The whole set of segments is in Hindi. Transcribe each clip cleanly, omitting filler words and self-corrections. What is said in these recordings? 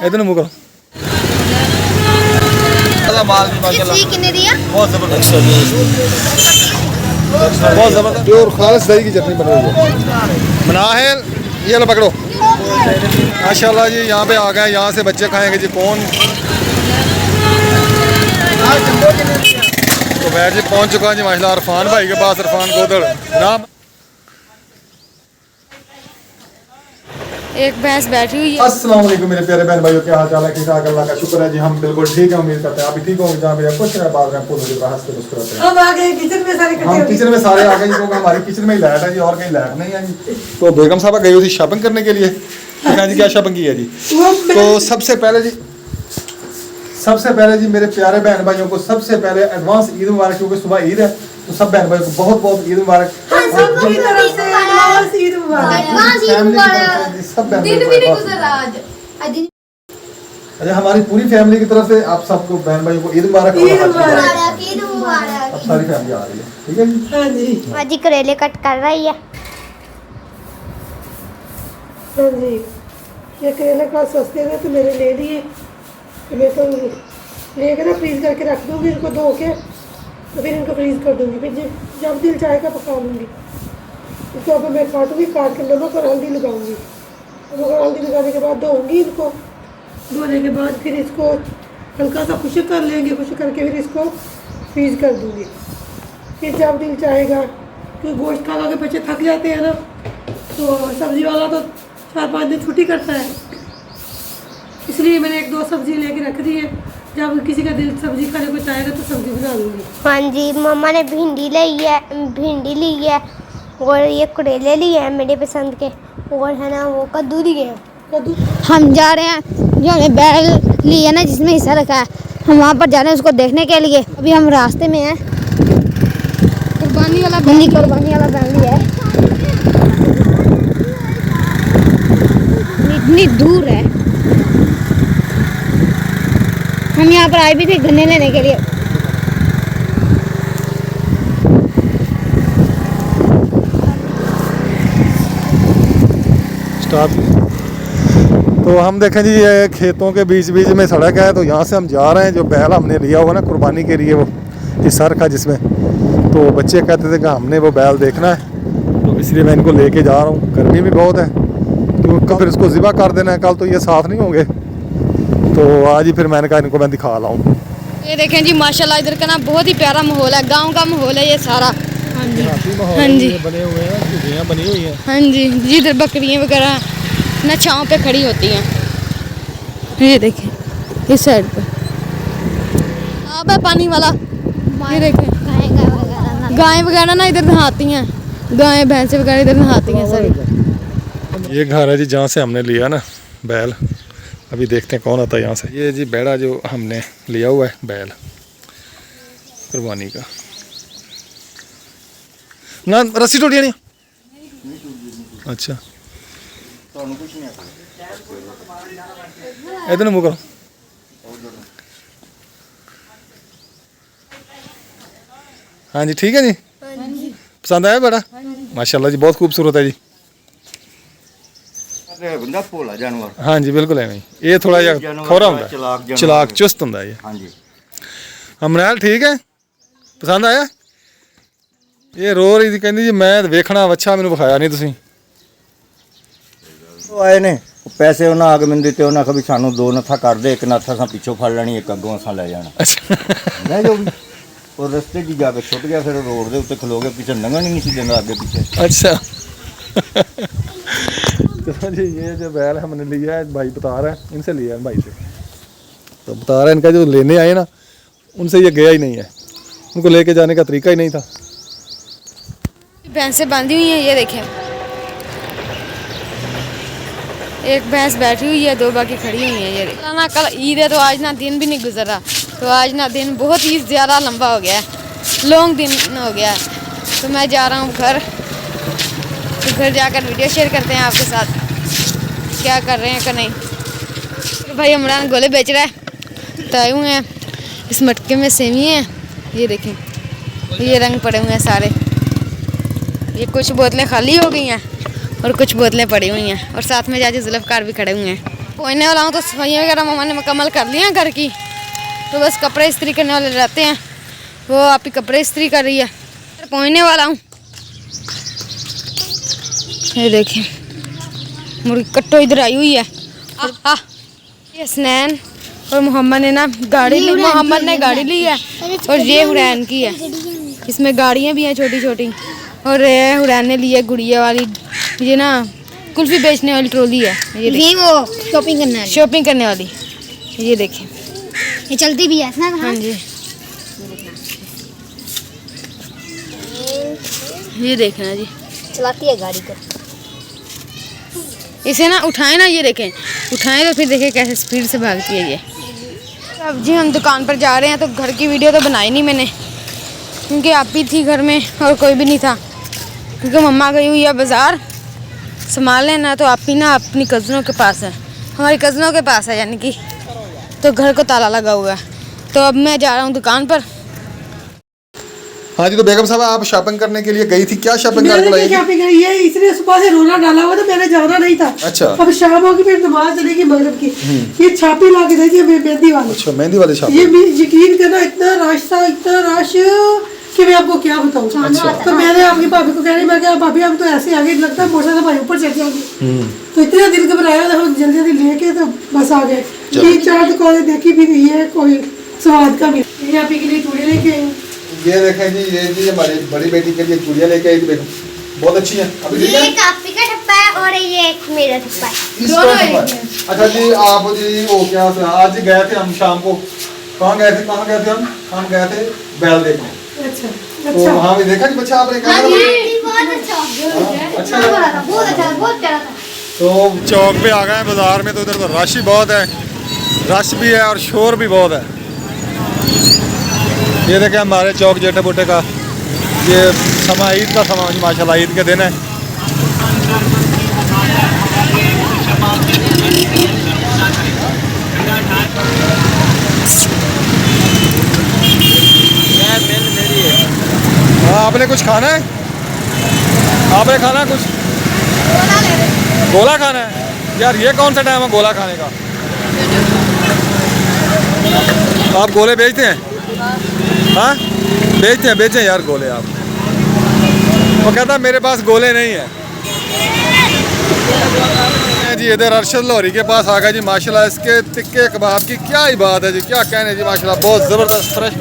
इधर मुँह करो। बहुत जबरदस्त, बहुत जबरदस्त प्योर खालिस दही की चटनी बन रही है। मनाहिल ये लो पकड़ो। माशाल्लाह जी, यहाँ पे आ गए, यहाँ से बच्चे खाएंगे जी। कौन तो बैठ जी पहुँच चुका जी माशाल्लाह इरफान भाई के पास। इरफान गोदड़ नाम। एक भैंस बैठी हुई है। अस्सलाम वालेकुम मेरे प्यारे बहन भाइयों, क्या हाल चाल है? ठीक ठाक, अल्लाह का शुक्र है जी, हम बिल्कुल ठीक है। उम्मीद करते हैं आप भी ठीक होंगे। जहाँ भी कुछ ना बात में पूरी हंसते मुस्कुराते हैं। हम आ गए किचन में, सारे हम किचन में सारे आ गए जी, क्योंकि हमारी किचन में ही लाइट है जी, और कहीं लाइट नहीं है जी। तो बेगम साहब गई हुई थी शॉपिंग करने के लिए। जी क्या शॉपिंग की है जी? तो सबसे पहले जी मेरे प्यारे बहन भाइयों को सबसे पहले एडवांस ईद मुबारक, क्योंकि सुबह ईद है। तो सब बहन भाइयों को बहुत बहुत ईद मुबारक। अच्छा, हमारी पूरी फैमिली की तरफ से आप सबको बहन भाइयों को ईद मुबारक। अब सारी फैमिली आ रही है, ठीक है जी। हाँ जी, हाँ जी, करेले कट कर रही है। हाँ जी, ये करेले का सस्ते में तो मेरे ले लिए। मैं तो लेकर ना फ्रीज करके रख दूँगी इनको, धो के तो फिर इनको फ्रीज कर दूँगी। फिर जब दिल चाहेगा पका लूँगी इसको। अब मैं काटूँगी, काट के नमक और हल्दी लगाऊँगी। नमक और हल्दी लगाने के बाद धोऊँगी इनको। धोने के बाद फिर इसको हल्का सा खुश्क कर लेंगे। खुश्क करके फिर इसको फ्रीज कर दूँगी। फिर जब दिल चाहेगा, क्योंकि गोश्त खा के बच्चे थक जाते हैं ना, तो सब्ज़ी वाला तो 4-5 दिन छुट्टी करता है, इसलिए मैंने 1-2 सब्ज़ी लेके रख दी है। जब किसी का दिल सब्ज़ी खाने को चाहेगा तो सब्ज़ी बना लूँगी। हाँ जी, मम्मा ने भिंडी ली है और ये करेले लिए हैं मेरे पसंद के, और है ना वो कद्दू लिए हैं। कद्दू हम जा रहे हैं, जो हमें बैल ली है ना जिसमें हिस्सा रखा है, हम वहाँ पर जा रहे हैं उसको देखने के लिए। अभी हम रास्ते में हैं। कुर्बानी वाला बैल लिया है। इतनी दूर है। हम यहाँ पर आए भी थे गन्ने लेने के लिए। स्टार्ट। तो हम देखें जी, ये खेतों के बीच बीच में सड़क है, तो यहाँ से हम जा रहे हैं। जो बैल हमने लिया हुआ ना कुर्बानी के लिए, वो हिस्सा रखा जिसमें, तो बच्चे कहते थे कि हमने वो बैल देखना है, तो इसलिए मैं इनको लेके जा रहा हूँ। गर्मी भी बहुत है, क्योंकि फिर इसको ज़िबा कर देना है। कल तो ये साथ नहीं होंगे, तो आज ही फिर मैंने कहा इनको मैं दिखा लाऊं। ये देखें जी माशाल्लाह, इधर का ना बहुत ही प्यारा माहौल है, गांव का माहौल है ये सारा। हाँ जी, हाँ जी, बने हुए हैं, झुग्गियां बनी हुई हैं। हाँ जी, जिधर बकरियाँ वगैरह ना छाँव पे खड़ी होती हैं। ये देखें इस साइड पे अब है पानी वाला। ये देखें गाय वगैरह ना इधर नहाती हैं, गाय भैंसे वगैरह इधर नहाती हैं सारी। ये घर है जी जहाँ से हमने लिया ना बैल। अभी देखते हैं कौन आता है यहाँ से। ये जी बैड़ा जो हमने लिया हुआ है बैल कुर्बानी का। ना रस्सी टूटी नहीं? अच्छा, इधर मुँह करो। हाँ जी, ठीक है जी। पसंद आया बेटा? माशाल्लाह जी, बहुत खूबसूरत है जी। जानवर हाँ जी, बिल्कुल है। ये थोड़ा जिहा खोरा होंगे, चलाक चुस्त होंगे ये। हाँ जी। अमरैल ठीक है, पसंद आया? ये रो रही थी, कहती जी मैं वेखना वच्छा, मैंने विखाया नहीं तुसीं। ਉਹ ਆਏ ਨੇ ਪੈਸੇ ਉਹਨਾਂ ਆ ਕੇ ਮੈਨੂੰ ਦਿੱਤੇ। ਉਹਨਾਂ ਕਹੀ ਸਾਨੂੰ 2 ਨੱਥਾ ਕਰ ਦੇ, ਇੱਕ ਨੱਥਾ ਅਸਾਂ ਪਿੱਛੋਂ ਫੜ ਲੈਣੀ, ਇੱਕ ਅੱਗੋਂ ਅਸਾਂ ਲੈ ਜਾਣਾ। ਲੈ ਜਾਓ ਵੀ। ਉਹ ਰਸਤੇ 'ਚ ਜਾ ਕੇ ਛੁੱਟ ਗਿਆ, ਫਿਰ ਰੋਡ ਦੇ ਉੱਤੇ ਖਲੋ ਗਿਆ, ਪਿੱਛੇ ਲੰਘਣ ही नहीं सी देंदा आगे पीछे। अच्छा। तो जी ये जो बैल हमने लिया है, भाई बता रहा है, इनसे लिया है भाई से। तो बता रहा है इनका जो लेने आए ना, उनसे ये गया ही नहीं है, उनको लेके जाने का तरीका ही नहीं था। भैंसें बांधी हुई हैं, ये देखें एक भैंस बैठी हुई है, 2 बाकी खड़ी हुई हैं। ये ना कल ईद है, तो आज ना दिन भी नहीं गुजरा, तो आज ना दिन बहुत ही ज़्यादा लंबा हो गया है, लॉन्ग दिन हो गया है। तो मैं जा रहा हूँ घर, तो घर जाकर वीडियो शेयर करते हैं आपके साथ क्या कर रहे हैं क्या नहीं। तो भाई इमरान गोले बेच रहा है, ताए हुए हैं इस मटके में सेमी है। ये देखें, ये रंग पड़े हुए हैं सारे। ये कुछ बोतलें खाली हो गई हैं और कुछ बोतलें पड़ी हुई हैं और साथ में जाजी जुल्फ़कार भी खड़े हुए हैं। पहुँचने वाला हूँ तो सफाइयाँ वगैरह मम्मा ने मुकम्मल कर लिया घर की, तो बस कपड़े इस्त्री करने वाले रहते हैं, वो आप ही कपड़े इस्त्री कर रही है। पहुँचने वाला हूँ, ये देखें मुर्गी कट्टो इधर आई हुई है। ये हसनैन और मोहम्मद ने ना गाड़ी ली, मोहम्मद ने गाड़ी ली है और ये हुरैन की है। इसमें गाड़ियाँ भी हैं छोटी छोटी और हुरैन ने ली है गुड़िया वाली, ये ना कुल्फ़ी बेचने वाली ट्रॉली है। ये वो शॉपिंग करने वाली, ये देखें ये चलती भी है ना। हाँ जी, ये देखना जी, चलाती है गाड़ी को। इसे ना उठाएं ना, ये देखें उठाएं तो फिर देखें कैसे स्पीड से भागती है ये। अब जी हम दुकान पर जा रहे हैं, तो घर की वीडियो तो बनाई नहीं मैंने क्योंकि आप ही थी घर में और कोई भी नहीं था, क्योंकि मम्मा गई हुई है बाज़ार संभाल लेना। तो आप ही ना अपनी कज़नों के पास है, हमारी कज़नों के पास है यानी कि, तो घर को ताला लगा हुआ है। तो अब मैं जा रहा हूँ दुकान पर। हाँ जी, तो बेगम साहब आप शॉपिंग करने के लिए गई थी, क्या शॉपिंग करके मैंने लाई? क्या शॉपिंग करी है, इसने सुबह से रोना डाला हुआ था, मैंने जाना नहीं था। अच्छा। अब शाम होगी फिर नमाज चलेगी मगरिब की, ये छापी ला के दे दी मेहंदी वाली। अच्छा, मेहंदी वाले शॉप। ये भी यकीन करना इतना रश था, इतना रश कि मैं आपको क्या बताऊँ। तो मैंने आपकी भाभी को कह रही, मैं क्या भाभी हम तो ऐसे आगे लगता है मोटरसाइकिल भाई ऊपर चढ़ जाएंगे, तो इतना दिल घबराया था, हम जल्दी जल्दी लेके तो बस आ गए। 3-4 दुकानें देखी भी नहीं है, कोई स्वाद का भी। ये आप ही के लिए चूड़े लेके आई, ये देखें जी, ये जी हमारी बड़ी बेटी के लिए चूड़ियाँ लेके आई थी बेगम, बहुत अच्छी हैं। अभी ये एक आपी का डब्बा है और ये एक मेरा डब्बा है। अच्छा जी, आप जी वो क्या आज गए थे हम शाम को, कहाँ गए थे हम गए थे बैल देखने। अच्छा तो वहाँ भी देखा जी बच्चा आपने कहा बहुत अच्छा लगा, बहुत अच्छा, बहुत प्यारा था। तो चौक पे आ गए हैं बाजार में, तो उधर तो रश ही बहुत है, रश भी है और शोर भी बहुत है। ये देखें हमारे चौक जेठे बूटे का, ये समा ईद का समा माशाल्लाह, ईद के दिन है। हाँ, आपने कुछ खाना है? आपने खाना है कुछ? गोला खाना है यार, ये कौन सा टाइम है गोला खाने का? आप गोले बेचते हैं? हाँ बेचते हैं यार गोले आप। वो कहता मेरे पास गोले नहीं है जी। इधर अरशद लाहौरी के पास आ गया जी, माशाल्लाह इसके टिक्के कबाब की क्या ही बात है जी, क्या कहने जी, माशाल्लाह बहुत ज़बरदस्त फ्रेश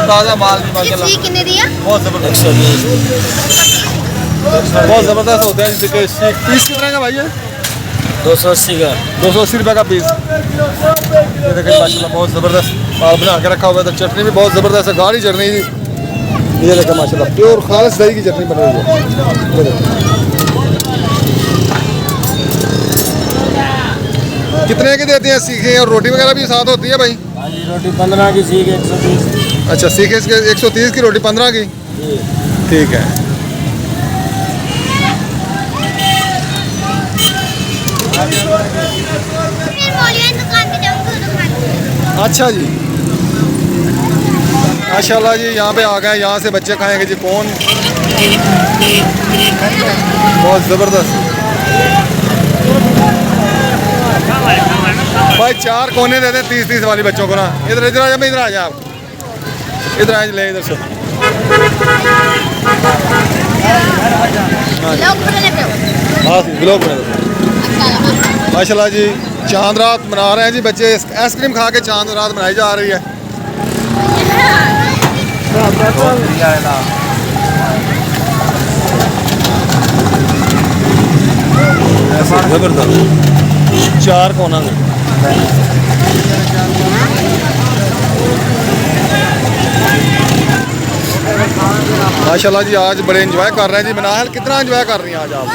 ताज़ा माल जी, माशाल्लाह कितने दिया? बहुत ज़बरदस्त, बहुत ज़बरदस्त होता है जी। पीस कितने का भाई है? 280 का, 280 रुपये का पीस। ये देखिए माशाल्लाह बहुत ज़बरदस्त माल बना के रखा हुआ है। तो चटनी भी बहुत ज़बरदस्त है, गाढ़ी चटनी जी। ये देखिए माशाल्लाह प्योर खालिस दही की चटनी बनी हुई है। ये देखिए कितने की देते हैं सीखे, और रोटी वगैरह भी साथ होती है भाई? हाँ जी, रोटी 15 की, सीख 130। अच्छा, सीखे 130 की, रोटी 15 की, ठीक है। अच्छा जी, माशाल्लाह जी, यहाँ पे आ गए, यहाँ से बच्चे खाएंगे जी कौन, बहुत ज़बरदस्त भाई। 4 कोने देते हैं 30-30 वाली बच्चों को ना। इधर इधर आ जा, इधर आ जा, आप इधर आ ले, इधर से। हाँ जी, ब्लॉग बना दो। माशाल्लाह जी, चांद रात मना रहे हैं जी बच्चे, आइसक्रीम खा के चांद रात मनाई जा रही है। जबरदस्त 4 कोना में माशाल्लाह जी, आज बड़े एंजॉय कर रहे हैं जी। मनाहल कितना एंजॉय कर रही हैं आज आप?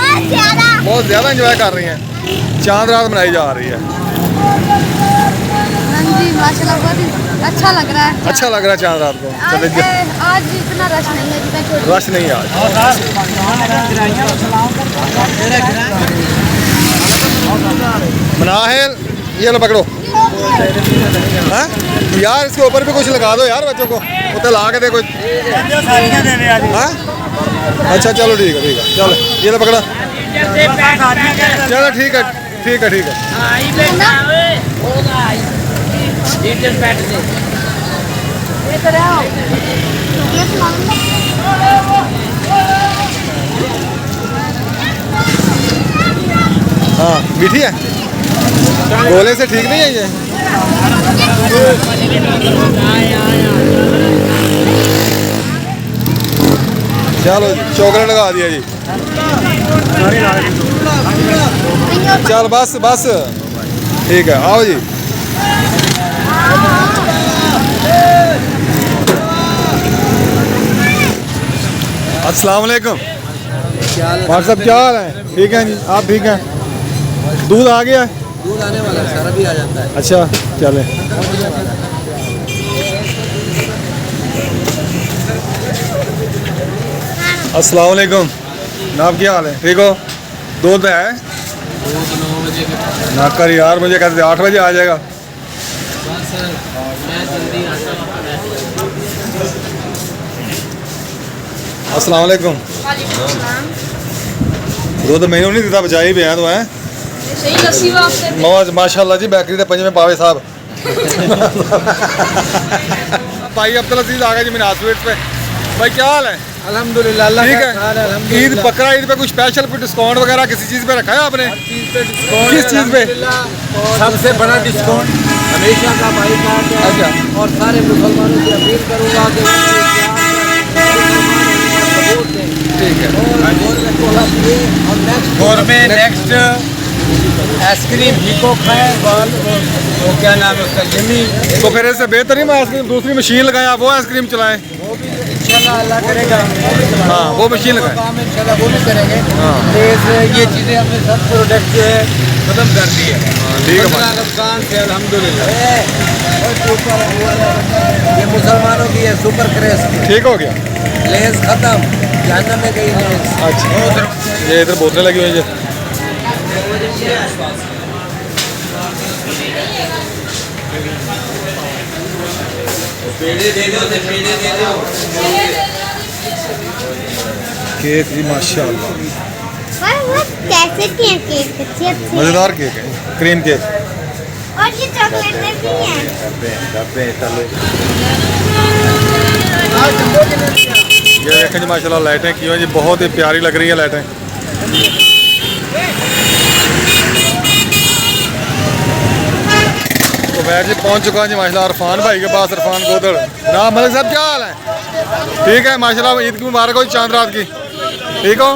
बहुत ज़्यादा एंजॉय कर रही हैं, चांद रात मनाई जा रही है। जी माशाल्लाह बहुत अच्छा लग रहा है, अच्छा लग रहा है चांद रात को। आज इतना रश नहीं है जितना रश नहीं है आज। मनाहल ये लो पकड़ो। हाँ यार, इसके ऊपर भी कुछ लगा दो यार बच्चों को, उतर ला के दे कुछ। हाँ अच्छा चलो ठीक है चलो, ये लो पकड़ा। चलो ठीक है ठीक है ठीक है। हाँ मीठी है, गोले से ठीक नहीं है ये। चलो जी चॉकलेट लगा दिया जी। चल बस बस ठीक है, आओ जी। अस्सलाम वालेकुम। साहब क्या हाल है? ठीक है जी, आप ठीक हैं? दूध आ गया है? दूध आने वाला है, सारा भी आ जाता है। अच्छा चले। अस्सलाम वालेकुम। नाम क्या हाल है? ठीक हो? दूध है? दूध 9 बजे के ना कर यार, मुझे कहते थे 8 बजे आ जाएगा। बाद सर मैं जल्दी आता हूँ। अस्सलाम वालेकुम। दूध मैंने नहीं दिता, बचाई भी हैं तो हैं सही लस्सी वास्ते मौज माशाल्लाह जी। बैकरी के पंजे में पावे साहब। भाई अब्दुल अजीज आ गए जी मीनार स्वीट्स पे। भाई क्या हाल है? अल्हम्दुलिल्लाह अल्लाह ठीक का खान है। ईद बकरा ईद पे कुछ स्पेशल कोई डिस्काउंट वगैरह किसी चीज़ पे रखा है आपने? किस चीज़ पे? सबसे बड़ा डिस्काउंट हमेशा का भाई का है। अच्छा। और सारे मुसलमानों से अपील करूंगा कि ठीक है। और में नेक्स्ट आइसक्रीम हीको खाए और वो क्या नाम है उसका यमी, तो फिर इससे बेहतरीन आइसक्रीम दूसरी मशीन लगाएं, आप वो आइसक्रीम चलाएं। वो भी इंशाल्लाह अल्लाह करेगा। हाँ वो मशीन लगाएं। काम इंशाल्लाह वो भी करेंगे। हाँ। ये चीज़ें हमने सब प्रोडक्ट जो है खत्म कर दी है। ठीक है भाई। अफगान से अल्हम्दुलिल्लाह। ये मुसलमानों की है सुपर क्रेज की। ठीक हो गया। लेस खत्म, जहन्नम में गई लेस। अच्छा ये इधर बोतलें लगी हुई हैं। केक जी माशाल्लाह कैसे किए केक अच्छे अच्छे मज़ेदार केक है, क्रीम केक। और ये चॉकलेट में भी है। ये देखें जी माशाल्लाह लाइटें की हुई जी, बहुत ही प्यारी लग रही है लाइटें। तो मैं जी पहुंच चुका हूँ जी माशाल्लाह इरफान भाई के पास। इरफान गोदड़ जनाब। मलिक साहब क्या हाल है? ठीक है माशाल्लाह। ईद की मुबारक हो जी, चांद रात की। ठीक हो?